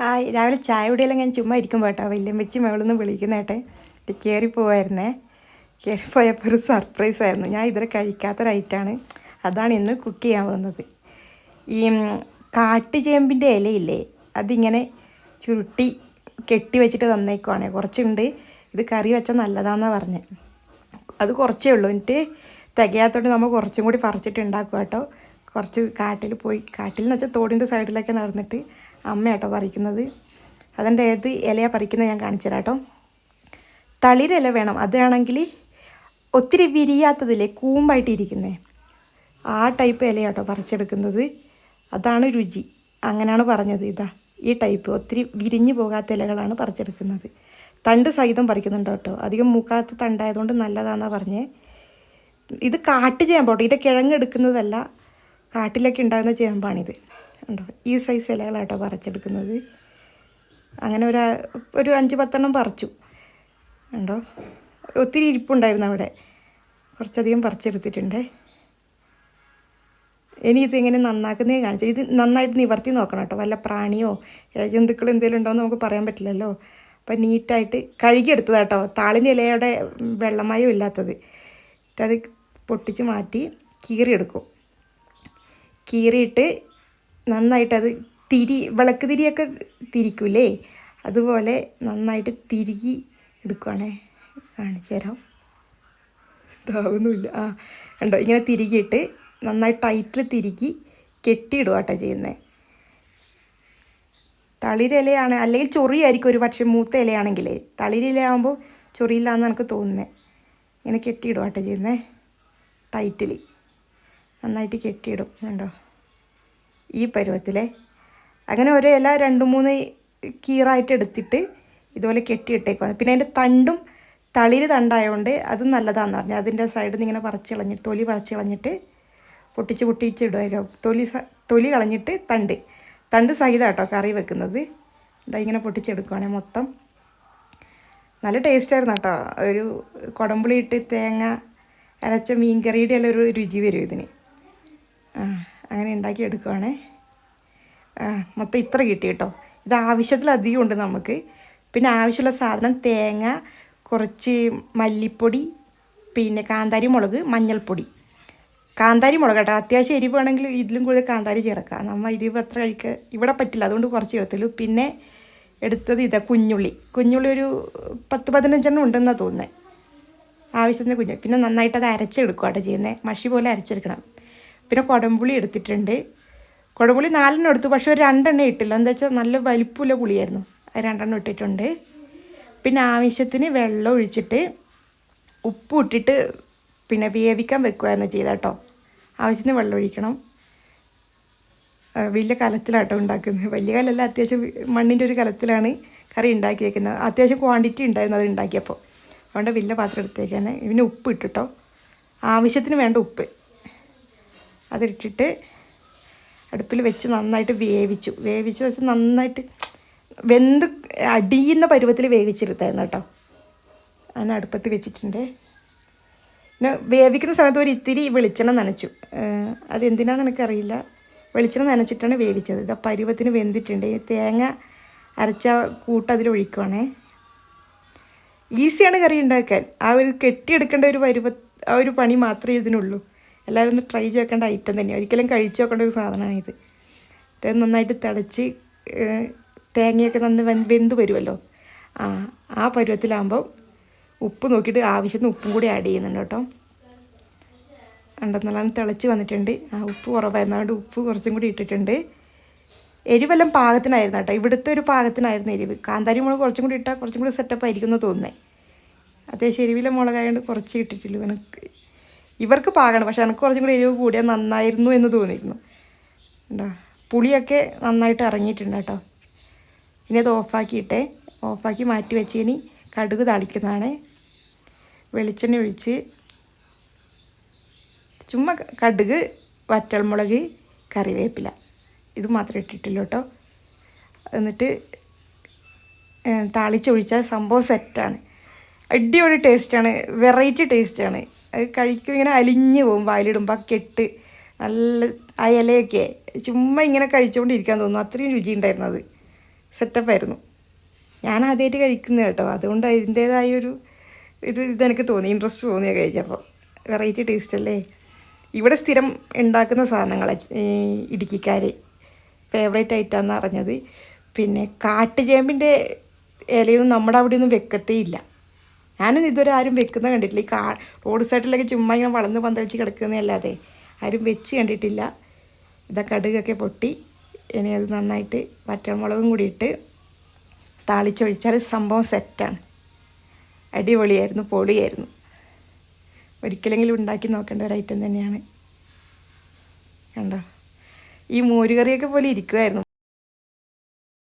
Hi, രാവിലെ ചായ കുടിയെല്ലാം ഞാൻ ചുമ്മാ ഇരിക്കുമ്പോൾ കേട്ടോ വല്യമ്മച്ചി മകളൊന്നും വിളിക്കുന്നേട്ടെ കയറിപ്പോവായിരുന്നേ. കയറിപ്പോയപ്പോൾ ഒരു സർപ്രൈസ് ആയിരുന്നു. ഞാൻ ഇതുവരെ കഴിക്കാത്തൊരൈറ്റാണ്. അതാണ് ഇന്ന് കുക്ക് ചെയ്യാൻ പോകുന്നത്. ഈ കാട്ടുചേമ്പിൻ്റെ ഇലയില്ലേ, അതിങ്ങനെ ചുരുട്ടി കെട്ടി വെച്ചിട്ട് തന്നേക്കുവാണേ. കുറച്ചുണ്ട്, ഇത് കറി വെച്ചാൽ നല്ലതാണെന്നാണ് പറഞ്ഞത്. അത് കുറച്ചേ ഉള്ളൂ, എന്നിട്ട് തികയാത്തോണ്ട് നമ്മൾ കുറച്ചും കൂടി പറിച്ചിട്ട് ഉണ്ടാക്കുക കേട്ടോ. കുറച്ച് കാട്ടിൽ പോയി, കാട്ടിൽ എന്ന് വെച്ചാൽ തോടിൻ്റെ സൈഡിലൊക്കെ നടന്നിട്ട് അമ്മ കേട്ടോ പറിക്കുന്നത്. അതിൻ്റെ ഏത് ഇലയാണ് പറിക്കുന്നത് ഞാൻ കാണിച്ചു തരാം കേട്ടോ. തളിരില വേണം, അതാണെങ്കിൽ ഒത്തിരി വിരിയാത്തതില്ലേ, കൂമ്പായിട്ട് ഇരിക്കുന്നത് ആ ടൈപ്പ് ഇലയാട്ടോ പറിച്ചെടുക്കുന്നത്. അതാണ് രുചി, അങ്ങനെയാണ് പറഞ്ഞത്. ഇതാ ഈ ടൈപ്പ് ഒത്തിരി വിരിഞ്ഞു പോകാത്ത ഇലകളാണ് പറിച്ചെടുക്കുന്നത്. തണ്ട് സഹിതം പറിക്കുന്നുണ്ട് കേട്ടോ. അധികം മൂക്കാത്ത തണ്ടായതുകൊണ്ട് നല്ലതാണെന്നാണ് പറഞ്ഞത്. ഇത് കാട്ടുചേമ്പോട്ടോ, ഇതിൻ്റെ കിഴങ്ങ് എടുക്കുന്നതല്ല, കാട്ടിലൊക്കെ ഉണ്ടാകുന്ന ചേമ്പാണിത്. ഉണ്ടോ, ഈ സൈസ് ഇലകളാട്ടോ പറിച്ചെടുക്കുന്നത്. അങ്ങനെ ഒരു 5-10 പറിച്ചു. ഉണ്ടോ, ഒത്തിരി ഇരിപ്പുണ്ടായിരുന്നു അവിടെ, കുറച്ചധികം പറിച്ചെടുത്തിട്ടുണ്ട്. ഇനി ഇതിങ്ങനെ നന്നാക്കുന്നേ കാണിച്ചു. ഇത് നന്നായിട്ട് നിവർത്തി നോക്കണം കേട്ടോ. വല്ല പ്രാണിയോ ജന്തുക്കളോ എന്തെങ്കിലും ഉണ്ടോയെന്ന് നമുക്ക് പറയാൻ പറ്റില്ലല്ലോ. അപ്പം നീറ്റായിട്ട് കഴുകിയെടുത്തതാട്ടോ. താളിൻ്റെ ഇലയുടെ വെള്ളമയം ഇല്ലാത്തത്. അത് പൊട്ടിച്ച് മാറ്റി കീറിയെടുക്കും. കീറിയിട്ട് നന്നായിട്ടത് വിളക്ക് തിരിയൊക്കെ തിരിക്കൂലേ, അതുപോലെ നന്നായിട്ട് തിരികി എടുക്കുവാണേ. കാണിച്ചു തരാം, ഇതാവുന്നില്ല. കണ്ടോ, ഇങ്ങനെ തിരികിയിട്ട് നന്നായി ടൈറ്റിൽ തിരികി കെട്ടിയിടുക കേട്ടോ ചെയ്യുന്നത്. തളിരിലയാണ്, അല്ലെങ്കിൽ ചൊറിയായിരിക്കും ഒരു പക്ഷേ മൂത്ത ഇലയാണെങ്കിലേ. തളിരിലയാകുമ്പോൾ ചൊറിയില്ലാന്ന് എനിക്ക് തോന്നുന്നത്. ഇങ്ങനെ കെട്ടിയിടുക കേട്ടോ ചെയ്യുന്നത്. ടൈറ്റിൽ നന്നായിട്ട് കെട്ടിയിടും. കണ്ടോ, ഈ പരുവത്തിലെ. അങ്ങനെ ഒരു ഇല 2-3 കീറായിട്ട് എടുത്തിട്ട് ഇതുപോലെ കെട്ടിയിട്ടേക്കുവാണ്. പിന്നെ അതിൻ്റെ തണ്ടും തളിര് തണ്ടായതുകൊണ്ട് അതും നല്ലതാണെന്ന് പറഞ്ഞു. അതിൻ്റെ സൈഡിൽ നിന്ന് ഇങ്ങനെ തൊലി പറിച്ച് കളഞ്ഞിട്ട് പൊട്ടിച്ച് ഇടുക. തൊലി കളഞ്ഞിട്ട് തണ്ട് സഹിതം കേട്ടോ കറി വെക്കുന്നത്. ഇങ്ങനെ പൊട്ടിച്ചെടുക്കുവാണെങ്കിൽ മൊത്തം നല്ല ടേസ്റ്റായിരുന്നു കേട്ടോ. ഒരു കുടംപുളി ഇട്ട് തേങ്ങ അരച്ച മീൻ കറിയുടെ എല്ലാം ഒരു രുചി വരും ഇതിന്. അങ്ങനെ ഉണ്ടാക്കി എടുക്കുവാണേ. മൊത്തം ഇത്ര കിട്ടി കേട്ടോ. ഇത് ആവശ്യത്തിലധികം ഉണ്ട് നമുക്ക്. പിന്നെ ആവശ്യമുള്ള സാധനം തേങ്ങ, കുറച്ച് മല്ലിപ്പൊടി, പിന്നെ കാന്താരി മുളക്, മഞ്ഞൾപ്പൊടി. കാന്താരി മുളക് കേട്ടോ. അത്യാവശ്യം എരിവ് വേണമെങ്കിൽ ഇതിലും കൂടുതൽ കാന്താരി ചേർക്കാം. നമ്മൾ എരിവ് അത്ര ഇവിടെ പറ്റില്ല, അതുകൊണ്ട് കുറച്ച് ചേർത്തുള്ളൂ. പിന്നെ എടുത്തത് ഇതാ കുഞ്ഞുള്ളി ഒരു 10-15 ഉണ്ടെന്നാണ് തോന്നുന്നത്. ആവശ്യത്തിന് കുഞ്ഞുള്ളി. പിന്നെ നന്നായിട്ട് അത് അരച്ചെടുക്കുക കേട്ടോ ചെയ്യുന്നത്. മഷി പോലെ അരച്ചെടുക്കണം. പിന്നെ കുടംപുളി എടുത്തിട്ടുണ്ട്. കുടംപുളി 4 എടുത്തു, പക്ഷേ ഒരു 2 ഇട്ടില്ല. എന്താ വെച്ചാൽ നല്ല വലിപ്പമുള്ള പുളിയായിരുന്നു. 2 ഇട്ടിട്ടുണ്ട്. പിന്നെ ആവശ്യത്തിന് വെള്ളം ഒഴിച്ചിട്ട് ഉപ്പ് ഇട്ടിട്ട് പിന്നെ വേവിക്കാൻ വെക്കുമായിരുന്നു ചെയ്ത കേട്ടോ. ആവശ്യത്തിന് വെള്ളം ഒഴിക്കണം. വലിയ കലത്തിലാട്ടോ ഉണ്ടാക്കുന്നത്. വലിയ കലല്ല, അത്യാവശ്യം മണ്ണിൻ്റെ ഒരു കലത്തിലാണ് കറി ഉണ്ടാക്കിയേക്കുന്നത്. അത്യാവശ്യം ക്വാണ്ടിറ്റി ഉണ്ടായിരുന്നു അത് ഉണ്ടാക്കിയപ്പോൾ. അതുകൊണ്ട് വലിയ പാത്രം എടുത്തേക്കാൻ. ഇതിന് ഉപ്പ് ഇട്ടിട്ടോ, ആവശ്യത്തിന് വേണ്ട ഉപ്പ് അതിട്ടിട്ട് അടുപ്പിൽ വെച്ച് നന്നായിട്ട് വേവിച്ച് വെച്ച് നന്നായിട്ട് വെന്ത് അടിയുന്ന പരുവത്തിൽ വേവിച്ചെടുത്തായിരുന്നു കേട്ടോ. അങ്ങനെ അടുപ്പത്ത് വെച്ചിട്ടുണ്ട്. പിന്നെ വേവിക്കുന്ന സമയത്ത് ഒരു ഇത്തിരി വെളിച്ചെണ്ണ നനച്ചു. അതെന്തിനാന്ന് എനിക്കറിയില്ല. വെളിച്ചെണ്ണ നനച്ചിട്ടാണ് വേവിച്ചത്. ഇത് പരുവത്തിന് വെന്തിട്ടുണ്ട്. തേങ്ങ അരച്ച കൂട്ട് ഒഴിക്കുവാണേ. ഈസിയാണ് കറി ഉണ്ടാക്കാൻ. ആ ഒരു കെട്ടിയെടുക്കേണ്ട ആ ഒരു പണി മാത്രമേ ഇതിനുള്ളൂ. എല്ലാവരും ഒന്ന് ട്രൈ ചെയ്യേണ്ട ഐറ്റം തന്നെയാണ്. ഒരിക്കലും കഴിച്ചു നോക്കേണ്ട ഒരു സാധനമാണ് ഇത്. ഇത് നന്നായിട്ട് തിളച്ച് തേങ്ങയൊക്കെ വെന്ത് വരുമല്ലോ. ആ പരുവത്തിലാകുമ്പോൾ ഉപ്പ് നോക്കിയിട്ട് ആവശ്യത്തിന് ഉപ്പും കൂടി ആഡ് ചെയ്യുന്നുണ്ട് കേട്ടോ. നല്ലോണം തിളച്ച് വന്നിട്ടുണ്ട്. ഉപ്പ് കുറവായിരുന്നു, അതുകൊണ്ട് ഉപ്പ് കുറച്ചും കൂടി ഇട്ടിട്ടുണ്ട്. എരിവെല്ലാം പാകത്തിനായിരുന്നു കേട്ടോ. ഇവിടുത്തെ ഒരു പാകത്തിനായിരുന്നു എരിവ്. കാന്താരി മുളക് കുറച്ചും കൂടി ഇട്ടാൽ കുറച്ചും കൂടി സെറ്റപ്പ് ആയിരിക്കും എന്ന് തോന്നുന്നത്. അത്യാവശ്യം എരിവിലെ മുളകായതുകൊണ്ട് കുറച്ച് ഇട്ടിട്ടുള്ളൂ. ഇവർക്ക് പാകണം, പക്ഷെ എനിക്ക് കുറച്ചും കൂടി എരിവ് കൂടിയാൽ നന്നായിരുന്നു എന്ന് തോന്നിയിരുന്നു. ഉണ്ടോ, പുളിയൊക്കെ നന്നായിട്ട് ഇറങ്ങിയിട്ടുണ്ട് കേട്ടോ. ഇനി അത് ഓഫാക്കി മാറ്റി വെച്ച് ഇനി കടുക് താളിക്കുന്നതാണ്. വെളിച്ചെണ്ണ ഒഴിച്ച് ചുമ്മാ കടുക്, വറ്റൽമുളക്, കറിവേപ്പില ഇത് മാത്രമേ ഇട്ടിട്ടില്ല കേട്ടോ. എന്നിട്ട് താളിച്ചൊഴിച്ചാൽ സംഭവം സെറ്റാണ്. അടിപൊളി ടേസ്റ്റാണ്, വെറൈറ്റി ടേസ്റ്റാണ്. അത് കഴിക്കും, ഇങ്ങനെ അലിഞ്ഞ് പോകും വായിലിടുമ്പോൾ. കെട്ട് നല്ല ആ ഇലയൊക്കെ ചുമ്മാ ഇങ്ങനെ കഴിച്ചുകൊണ്ടിരിക്കാൻ തോന്നുന്നു. അത്രയും രുചി ഉണ്ടായിരുന്നു അത്. സെറ്റപ്പായിരുന്നു. ഞാൻ ആദ്യമായിട്ട് കഴിക്കുന്നത് കേട്ടോ, അതുകൊണ്ട് അതിൻ്റേതായൊരു ഇതെനിക്ക് തോന്നി, ഇൻട്രസ്റ്റ് തോന്നിയ കഴിച്ചപ്പോൾ. വെറൈറ്റി ടേസ്റ്റ് അല്ലേ. ഇവിടെ സ്ഥിരം ഉണ്ടാക്കുന്ന സാധനങ്ങൾ ഇടുക്കിക്കാർ ഫേവറേറ്റ് ആയിട്ടാണെന്ന് അറിഞ്ഞത്. പിന്നെ കാട്ടുചേമ്പിൻ്റെ ഇലയൊന്നും നമ്മുടെ അവിടെ ഒന്നും വെക്കത്തേ ഇല്ല. ഞാനും ഇതുവരെ ആരും വെക്കുന്ന കണ്ടിട്ടില്ല. ഈ റോഡ് സൈഡിലൊക്കെ ചുമ്മാ ഇങ്ങനെ വളർന്ന് പന്തളിച്ച് കിടക്കുന്നതല്ലാതെ ആരും വെച്ച് കണ്ടിട്ടില്ല. ഇതാ കടുകൊക്കെ പൊട്ടി, ഇനി അത് നന്നായിട്ട് വറ്റൽമുളകും കൂടി ഇട്ട് താളിച്ചൊഴിച്ചാൽ സംഭവം സെറ്റാണ്. അടിപൊളിയായിരുന്നു, പൊളിയായിരുന്നു. ഒരിക്കലെങ്കിലും ഉണ്ടാക്കി നോക്കേണ്ട ഒരു ഐറ്റം തന്നെയാണ്. കണ്ടോ, ഈ മോരുകറിയൊക്കെ പോലെ ഇരിക്കുമായിരുന്നു.